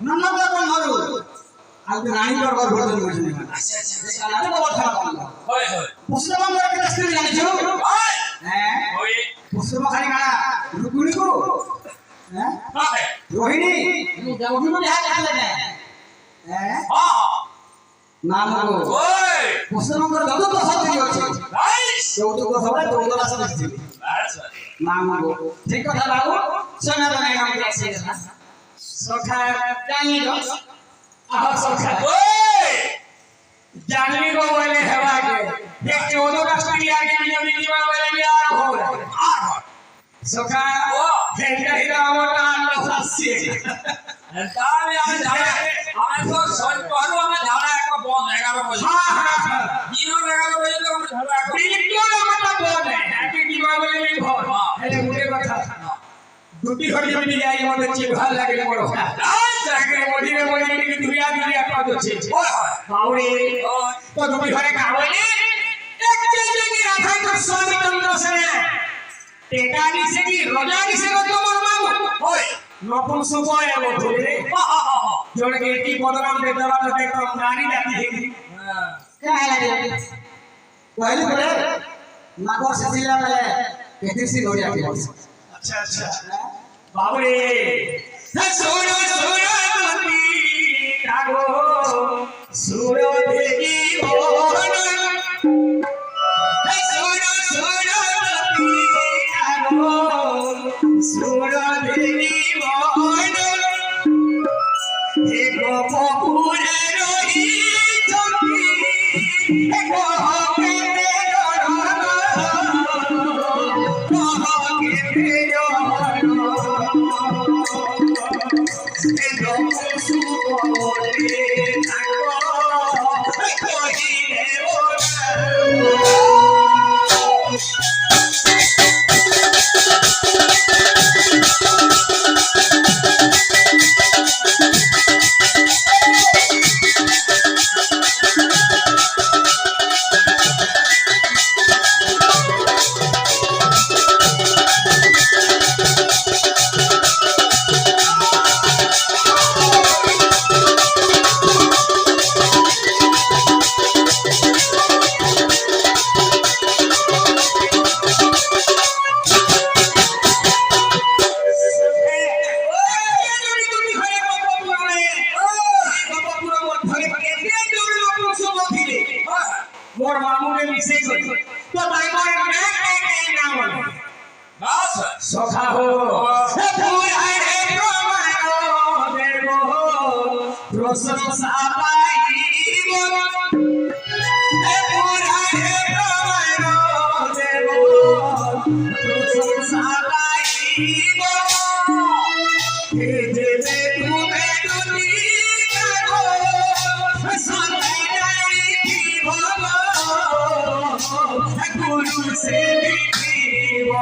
নন্নদা কোন মারু আগে রানী দরবার ভোজন করেছেন আচ্ছা আচ্ছা কালারে বাবা খেলা করলো হয় হয় পুষ্পা আমরা একটা স্ত্রী জানিছো হ্যাঁ ওই পুষ্পা খালি কানা রুকুনি কো হ্যাঁ হ্যাঁ রোহিণী দেবী মানে হ্যাঁ লাগে হ্যাঁ হ্যাঁ নাম গো ওই পুষ্পা যত তো সব ঠিক আছে নাইস যৌতুক সবাই তো ওরা সব ঠিক আচ্ছা নাম গো ঠিক কথা বাবু সোনা তো নাই নাম আছে সখা জানি গো আহ সখা ওই জানি গো বলে হেবা কে দেখতে ওদো কাস্টডি আগে নিয়ম নীতিমা বলে বিয়ার হো আর সখা ও হেডা হিরা ওটা আল্লাহ ফাসি তাহলে আমি জানা আমি তো সব পারো আমি জানা একটা বন 11 বজে হ্যাঁ হ্যাঁ দিনো 11 বজে তো আমি ঝগড়া করি কিও আমারটা বন একে দিমা বলে নেই ভর এটা মুখে কথা দুটি ঘড়ি মিলে যাই আমাদের চেয়ে ভালো লাগে বড় আচ্ছা কে মদিনে মদিনে কি দুনিয়া দুনিয়া কাজ হচ্ছে ওই বাউরে তো দুটি ঘরে কাবলে এক চেয়ে রাখাই তো স্বামী চন্দ্র সেনে টেকা দিছে কি রজা দিছে তো তোমার মামু ওই নতুন সময় এলো ধরে জোড়কে কি বদনাম দেতে বাদ দেখো নারী জাতি হেগি কাই লাগে কইলি বলে নাগর সিলা বলে কেতিসি নড়িয়া কি अच्छा अच्छा बाबरे सोनो सोनो मती कागो सुरो देगी मोहन सोनो सोनो मती कागो सुरो देगी मोहन हे गो पपुरे रोही चंदी हे गो मोर मामू ने मिसे गई तो भाई मोर ना बोले बस सखा हो पूरा रे प्रोमानो देवो प्रशंसा पाइबो पूरा रे प्रोमानो देवो प्रशंसा पाइबो हे देवे तुमे दुनिया को संगे गुरु से लिखिबो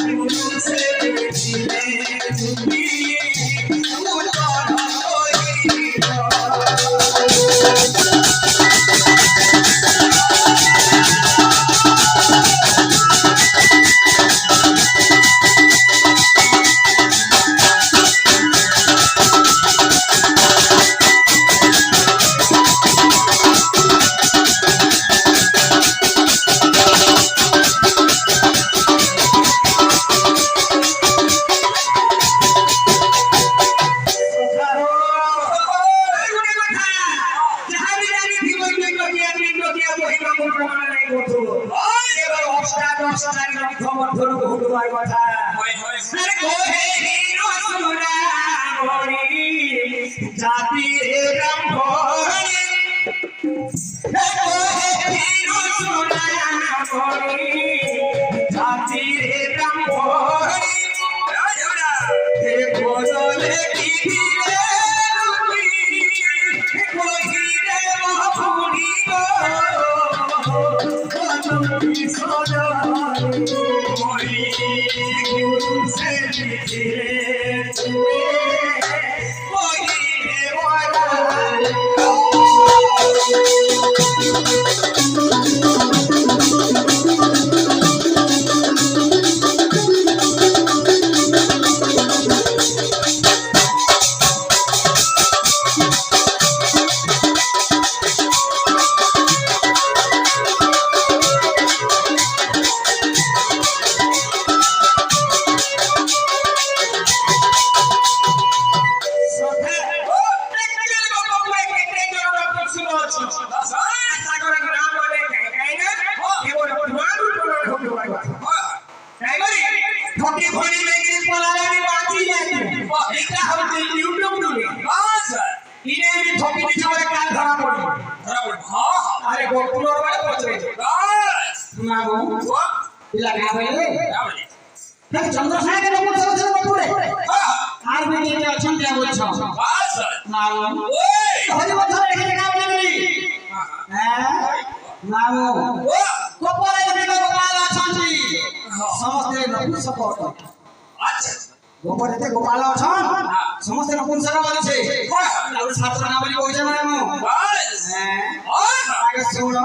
गुरु से लिखिले तुमी उतार होइबो খবর ধরো বহু তোমার কথা আরে কোহে হিরো সুরা গরি জাতি রে ব্রহ্মণি কোহে হিরো সুরা গরি জাতি রে ব্রহ্মণি হে বদলে কি দিলে রূপী কোহি রে মহাপুরি গো তুমি সদা गुरु से लिखिले कोई वाला বুঝলা কা বলে ঠিক চন্দ্রসাগর উপর সবচেয়ে উপরে আর বেরিয়ে আছেন কে বলছো বাস নাও ওই হরি বছর এখানে কা বলে হ্যাঁ নাও গোপাল এখানে গোপাল আছেন সমস্ত নপুংসক আচ্ছা গোপরেতে গোপাল আছেন সমস্ত নপুংসক বলছে আর ছাত্র না বলি কইছে না মো হ্যাঁ আগে শুনো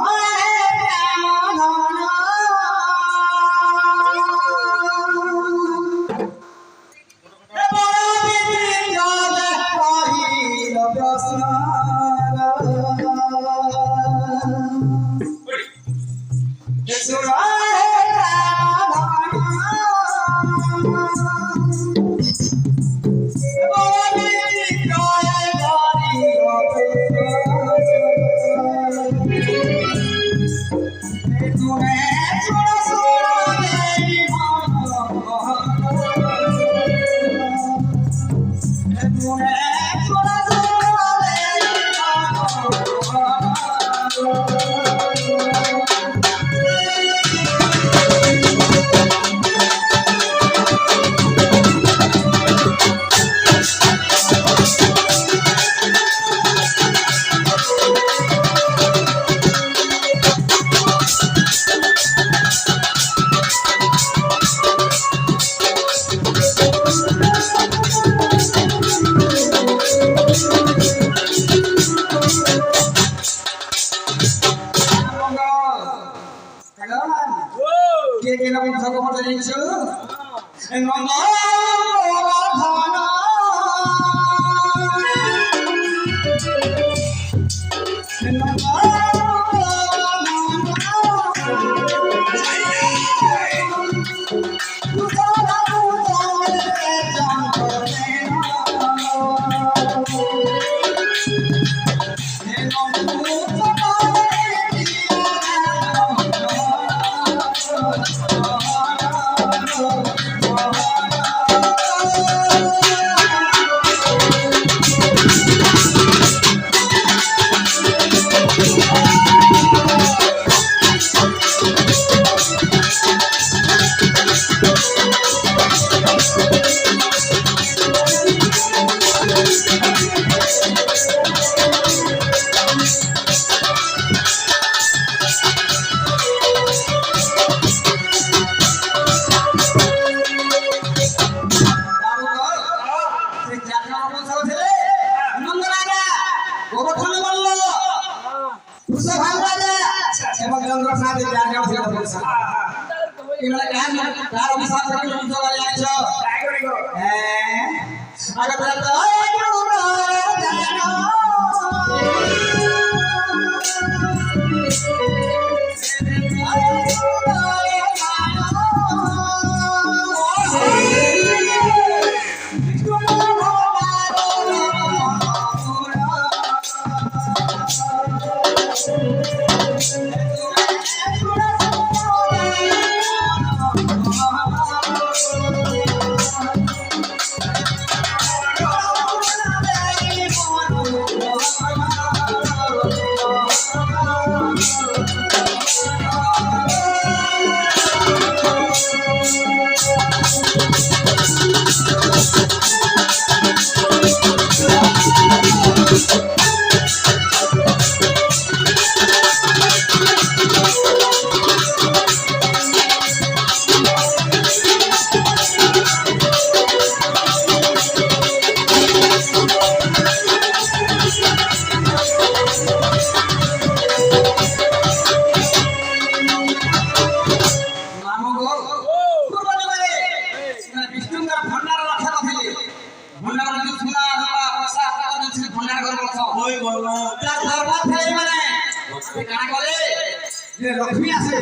लक्ष्मी आसे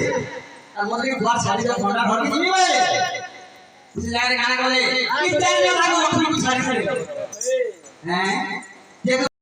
और मोर के द्वार साड़ी का भंडार भर के जीवी भाई इस जगह रे गाना बोले कितना लक्ष्मी को साड़ी करे हैं